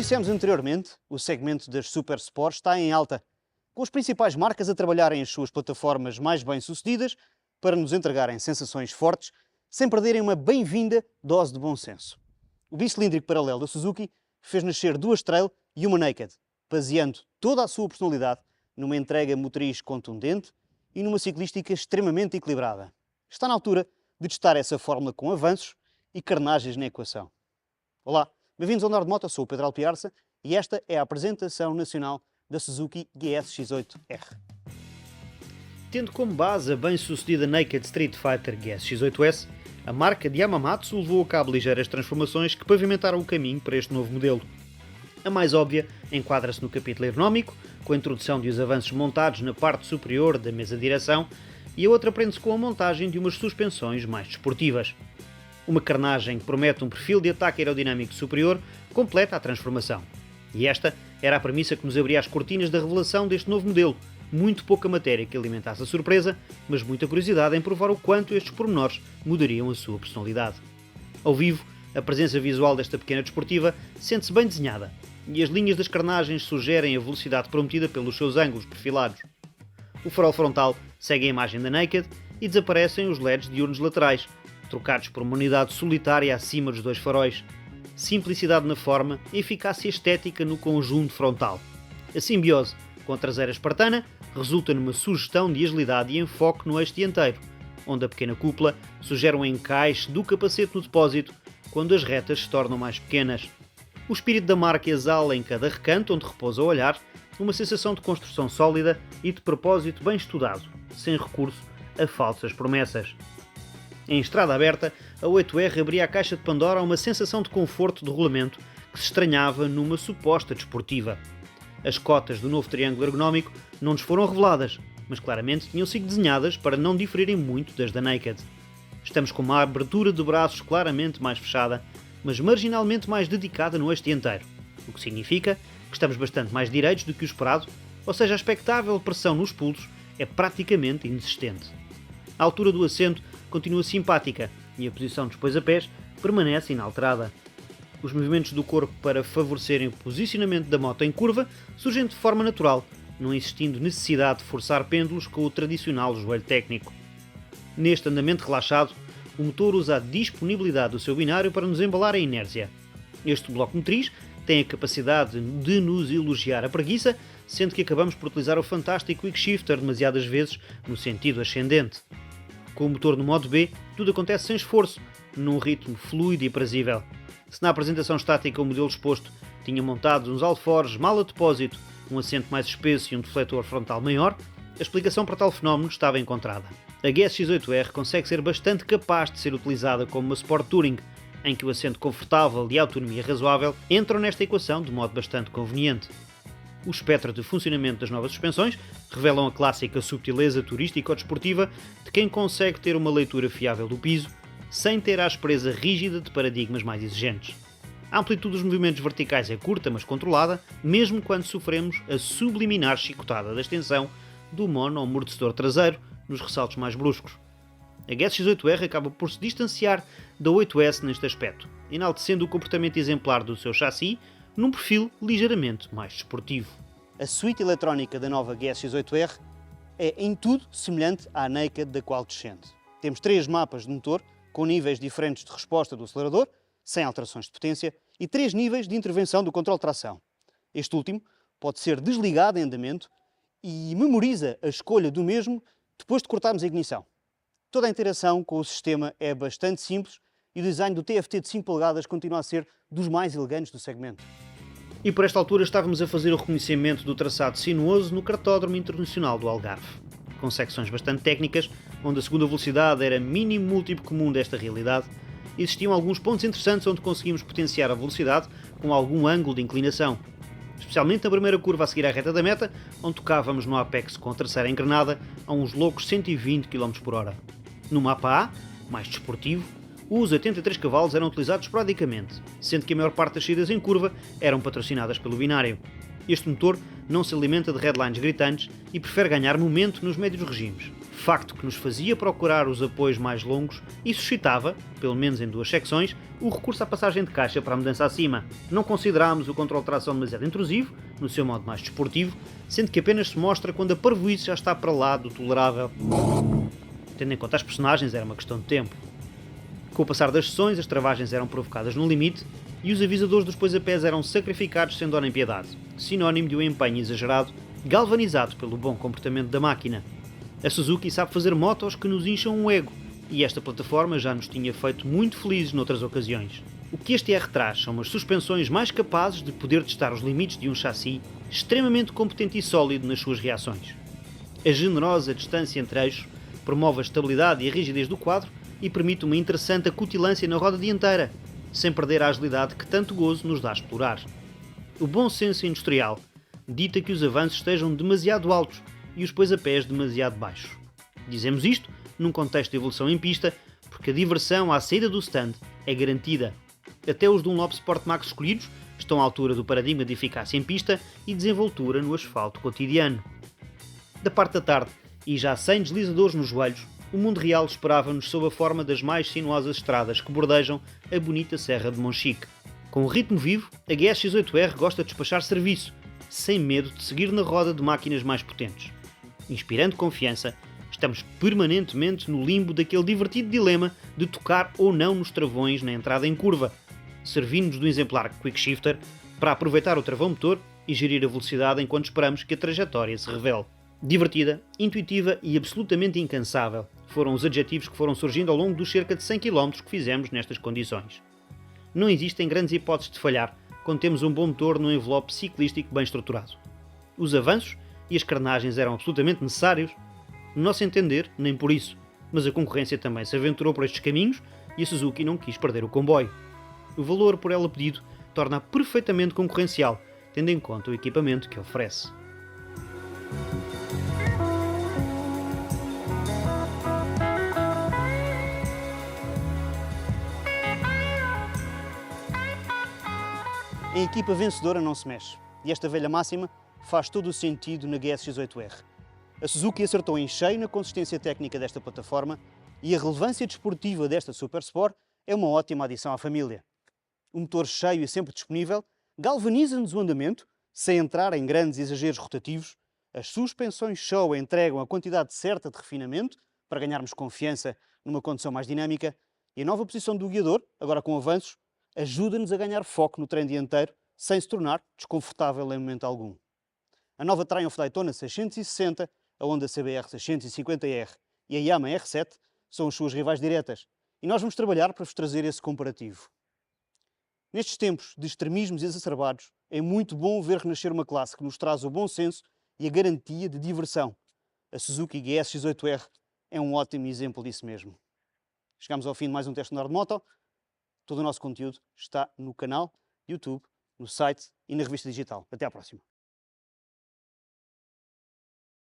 dissemos anteriormente, o segmento das Super Sports está em alta, com as principais marcas a trabalharem as suas plataformas mais bem-sucedidas para nos entregarem sensações fortes, sem perderem uma bem-vinda dose de bom senso. O bicilíndrico paralelo da Suzuki fez nascer duas Trail e uma Naked, baseando toda a sua personalidade numa entrega motriz contundente e numa ciclística extremamente equilibrada. Está na altura de testar essa fórmula com avanços e carnagens na equação. Olá, bem-vindos ao Andar de Moto, eu sou o Pedro Alpiarça e esta é a apresentação nacional da Suzuki GSX-8R. Tendo como base a bem-sucedida Naked Street Fighter GSX-8S, a marca de Yamamatsu levou a cabo ligeiras transformações que pavimentaram o caminho para este novo modelo. A mais óbvia enquadra-se no capítulo ergonómico, com a introdução de os avanços montados na parte superior da mesa de direção, e a outra prende-se com a montagem de umas suspensões mais desportivas. Uma carnagem que promete um perfil de ataque aerodinâmico superior completa a transformação. E esta era a premissa que nos abria as cortinas da revelação deste novo modelo. Muito pouca matéria que alimentasse a surpresa, mas muita curiosidade em provar o quanto estes pormenores mudariam a sua personalidade. Ao vivo, a presença visual desta pequena desportiva sente-se bem desenhada, e as linhas das carnagens sugerem a velocidade prometida pelos seus ângulos perfilados. O farol frontal segue a imagem da Naked e desaparecem os LEDs diurnos laterais, trocados por uma unidade solitária acima dos dois faróis. Simplicidade na forma e eficácia estética no conjunto frontal. A simbiose com a traseira espartana resulta numa sugestão de agilidade e enfoque no eixo dianteiro, onde a pequena cúpula sugere um encaixe do capacete no depósito quando as retas se tornam mais pequenas. O espírito da marca exala em cada recanto onde repousa o olhar uma sensação de construção sólida e de propósito bem estudado, sem recurso a falsas promessas. Em estrada aberta, a 8R abria a caixa de Pandora a uma sensação de conforto de rolamento que se estranhava numa suposta desportiva. As cotas do novo triângulo ergonómico não nos foram reveladas, mas claramente tinham sido desenhadas para não diferirem muito das da Naked. Estamos com uma abertura de braços claramente mais fechada, mas marginalmente mais dedicada no eixo dianteiro, o que significa que estamos bastante mais direitos do que o esperado, ou seja, a expectável pressão nos pulsos é praticamente inexistente. A altura do assento continua simpática e a posição dos poisapés permanece inalterada. Os movimentos do corpo para favorecerem o posicionamento da moto em curva surgem de forma natural, não existindo necessidade de forçar pêndulos com o tradicional joelho técnico. Neste andamento relaxado, o motor usa a disponibilidade do seu binário para nos embalar a inércia. Este bloco motriz tem a capacidade de nos elogiar a preguiça, sendo que acabamos por utilizar o fantástico Quick Shifter demasiadas vezes no sentido ascendente. Com o motor no modo B, tudo acontece sem esforço, num ritmo fluido e aprazível. Se na apresentação estática o modelo exposto tinha montados uns alforjes mal a depósito, um assento mais espesso e um defletor frontal maior, a explicação para tal fenómeno estava encontrada. A GSX-8R consegue ser bastante capaz de ser utilizada como uma Sport Touring, em que o assento confortável e a autonomia razoável entram nesta equação de modo bastante conveniente. O espectro de funcionamento das novas suspensões revelam a clássica subtileza turística ou desportiva de quem consegue ter uma leitura fiável do piso, sem ter a aspereza rígida de paradigmas mais exigentes. A amplitude dos movimentos verticais é curta, mas controlada, mesmo quando sofremos a subliminar chicotada da extensão do mono-amortecedor traseiro nos ressaltos mais bruscos. A GSX-8R acaba por se distanciar da 8S neste aspecto, enaltecendo o comportamento exemplar do seu chassi num perfil ligeiramente mais desportivo. A suíte eletrónica da nova GSX-8R é em tudo semelhante à Naked da qual descende. Temos 3 mapas de motor com níveis diferentes de resposta do acelerador, sem alterações de potência, e 3 níveis de intervenção do controle de tração. Este último pode ser desligado em andamento e memoriza a escolha do mesmo depois de cortarmos a ignição. Toda a interação com o sistema é bastante simples e o design do TFT de 5 polegadas continua a ser dos mais elegantes do segmento. E por esta altura estávamos a fazer o reconhecimento do traçado sinuoso no Cartódromo Internacional do Algarve, com secções bastante técnicas, onde a segunda velocidade era mínimo múltiplo comum desta realidade. Existiam alguns pontos interessantes onde conseguimos potenciar a velocidade com algum ângulo de inclinação, especialmente na primeira curva a seguir à reta da meta, onde tocávamos no apex com a terceira engrenada a uns loucos 120 km/h. No mapa A, mais desportivo, os 83 cavalos eram utilizados esporadicamente, sendo que a maior parte das saídas em curva eram patrocinadas pelo binário. Este motor não se alimenta de headlines gritantes e prefere ganhar momento nos médios regimes. facto que nos fazia procurar os apoios mais longos e suscitava, pelo menos em 2 secções, o recurso à passagem de caixa para a mudança acima. Não considerámos o controle de tração demasiado intrusivo, no seu modo mais desportivo, sendo que apenas se mostra quando a parvoíce já está para lá do tolerável. Tendo em conta as personagens, era uma questão de tempo. Com o passar das sessões, as travagens eram provocadas no limite e os avisadores dos pois-a-pés eram sacrificados sem dó nem piedade, sinónimo de um empenho exagerado, galvanizado pelo bom comportamento da máquina. A Suzuki sabe fazer motos que nos incham o ego, e esta plataforma já nos tinha feito muito felizes noutras ocasiões. O que este R traz são umas suspensões mais capazes de poder testar os limites de um chassi extremamente competente e sólido nas suas reações. A generosa distância entre eixos promove a estabilidade e a rigidez do quadro e permite uma interessante acutilância na roda dianteira, sem perder a agilidade que tanto gozo nos dá a explorar. O bom senso industrial dita que os avanços estejam demasiado altos e os pois-a-pés demasiado baixos. Dizemos isto num contexto de evolução em pista, porque a diversão à saída do stand é garantida. Até os Dunlop Sport Max escolhidos estão à altura do paradigma de eficácia em pista e desenvoltura no asfalto cotidiano. Da parte da tarde, e já sem deslizadores nos joelhos, o mundo real esperava-nos sob a forma das mais sinuosas estradas que bordejam a bonita Serra de Monchique. Com o ritmo vivo, a GSX-8R gosta de despachar serviço, sem medo de seguir na roda de máquinas mais potentes. Inspirando confiança, estamos permanentemente no limbo daquele divertido dilema de tocar ou não nos travões na entrada em curva, servindo-nos do exemplar Quick Shifter para aproveitar o travão motor e gerir a velocidade enquanto esperamos que a trajetória se revele. Divertida, intuitiva e absolutamente incansável foram os adjetivos que foram surgindo ao longo dos cerca de 100 km que fizemos nestas condições. Não existem grandes hipóteses de falhar quando temos um bom motor num envelope ciclístico bem estruturado. Os avanços e as carnagens eram absolutamente necessários? No nosso entender, nem por isso, mas a concorrência também se aventurou por estes caminhos e a Suzuki não quis perder o comboio. O valor por ela pedido torna-a perfeitamente concorrencial, tendo em conta o equipamento que oferece. A equipa vencedora não se mexe, e esta velha máxima faz todo o sentido na GSX-8R. A Suzuki acertou em cheio na consistência técnica desta plataforma e a relevância desportiva desta Super Sport é uma ótima adição à família. O motor cheio e sempre disponível galvaniza-nos o andamento, sem entrar em grandes exageros rotativos. As suspensões show entregam a quantidade certa de refinamento para ganharmos confiança numa condução mais dinâmica e a nova posição do guiador, agora com avanços, ajuda-nos a ganhar foco no trem dianteiro sem se tornar desconfortável em momento algum. A nova Triumph Daytona 660, a Honda CBR 650R e a Yamaha R7 são as suas rivais diretas e nós vamos trabalhar para vos trazer esse comparativo. Nestes tempos de extremismos exacerbados, é muito bom ver renascer uma classe que nos traz o bom senso e a garantia de diversão. A Suzuki GSX-8R é um ótimo exemplo disso mesmo. Chegamos ao fim de mais um Teste no Ar de Moto. Todo o nosso conteúdo está no canal, YouTube, no site e na revista digital. Até à próxima.